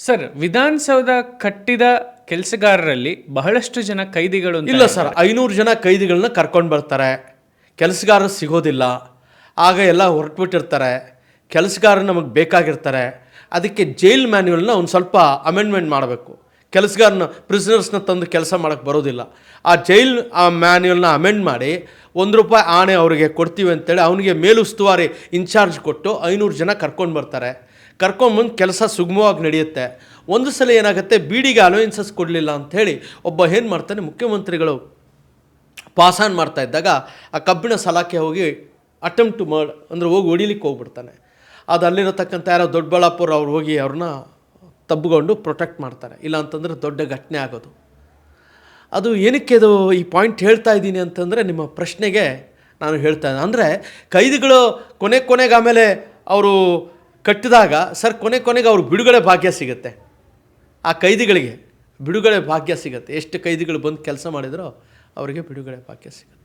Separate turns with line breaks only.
Sir, Vidhana Soudha ಕಟ್ಟಿದ ಕೆಲಸಗಾರರಲ್ಲಿ ಬಹಳಷ್ಟು ಜನ ಕೈದಿಗಳು ಅಂತ
ಇಲ್ಲ ಸರ್, 500 ಜನ ಕೈದಿಗಳನ್ನ ಕರ್ಕೊಂಡು ಬರ್ತಾರೆ. ಕೆಲಸಗಾರರು ಸಿಗೋದಿಲ್ಲ. ಆಗ ಎಲ್ಲ ಹೊರಟ್ಬಿಟ್ಟಿರ್ತಾರೆ. ಕೆಲಸಗಾರರು ನಮಗೆ ಬೇಕಾಗಿರ್ತಾರೆ. ಅದಕ್ಕೆ ಜೈಲ್ ಮ್ಯಾನ್ಯುವಲ್ನ ಒಂದು ಸ್ವಲ್ಪ ಅಮೆಂಡ್ಮೆಂಟ್ ಮಾಡಬೇಕು. ಕೆಲಸಗಾರನ ಪ್ರಿಸನರ್ಸ್ನ ತಂದು ಕೆಲಸ ಮಾಡೋಕ್ಕೆ ಬರೋದಿಲ್ಲ. ಆ ಜೈಲ್ ಮ್ಯಾನ್ಯುವಲ್ನ ಅಮೆಂಡ್ ಮಾಡಿ ₹1 ಆಣೆ ಅವರಿಗೆ ಕೊಡ್ತೀವಿ ಅಂತೇಳಿ ಅವನಿಗೆ ಮೇಲುಸ್ತುವಾರಿ ಇನ್ಚಾರ್ಜ್ ಕೊಟ್ಟು 500 ಜನ ಕರ್ಕೊಂಡು ಬರ್ತಾರೆ. ಕರ್ಕೊಂಬಂದು ಕೆಲಸ ಸುಗಮವಾಗಿ ನಡೆಯುತ್ತೆ. ಒಂದು ಸಲ ಏನಾಗುತ್ತೆ, ಬೀಡಿಗೆ ಅಲೋಯನ್ಸಸ್ ಕೊಡಲಿಲ್ಲ ಅಂಥೇಳಿ ಒಬ್ಬ ಏನು ಮಾಡ್ತಾನೆ, ಮುಖ್ಯಮಂತ್ರಿಗಳು ಪಾಸಾನ್ ಮಾಡ್ತಾ ಇದ್ದಾಗ ಆ ಕಬ್ಬಿಣ ಸಲಾಕೆ ಹೋಗಿ ಅಟೆಂಪ್ಟ್ ಟು ಮರ್ಡ್ ಅಂದರೆ ಹೋಗಿ ಹೊಡಿಲಿಕ್ಕೆ ಹೋಗ್ಬಿಡ್ತಾನೆ. ಅದು ಅಲ್ಲಿರತಕ್ಕಂಥ ಯಾರೋ ದೊಡ್ಡಬಳ್ಳಾಪುರ ಅವ್ರು ಹೋಗಿ ಅವ್ರನ್ನ ತಬ್ಬಿಕೊಂಡು ಪ್ರೊಟೆಕ್ಟ್ ಮಾಡ್ತಾರೆ. ಇಲ್ಲ ಅಂತಂದರೆ ದೊಡ್ಡ ಘಟನೆ ಆಗೋದು. ಅದು ಏನಕ್ಕೆ ಅದು ಈ ಪಾಯಿಂಟ್ ಹೇಳ್ತಾ ಇದ್ದೀನಿ ಅಂತಂದರೆ, ನಿಮ್ಮ ಪ್ರಶ್ನೆಗೆ ನಾನು ಹೇಳ್ತಾ ಇದ್ದೀನಿ. ಅಂದರೆ ಕೈದಿಗಳು ಕೊನೆಗೆ ಆಮೇಲೆ ಅವರು ಕಟ್ಟಿದಾಗ ಸರ್ ಕೊನೆಗೆ ಅವ್ರಿಗೆ ಬಿಡುಗಡೆ ಭಾಗ್ಯ ಸಿಗುತ್ತೆ. ಆ ಕೈದಿಗಳಿಗೆ ಬಿಡುಗಡೆ ಭಾಗ್ಯ ಸಿಗುತ್ತೆ. ಎಷ್ಟು ಕೈದಿಗಳು ಬಂದು ಕೆಲಸ ಮಾಡಿದರೋ ಅವರಿಗೆ ಬಿಡುಗಡೆ ಭಾಗ್ಯ ಸಿಗುತ್ತೆ.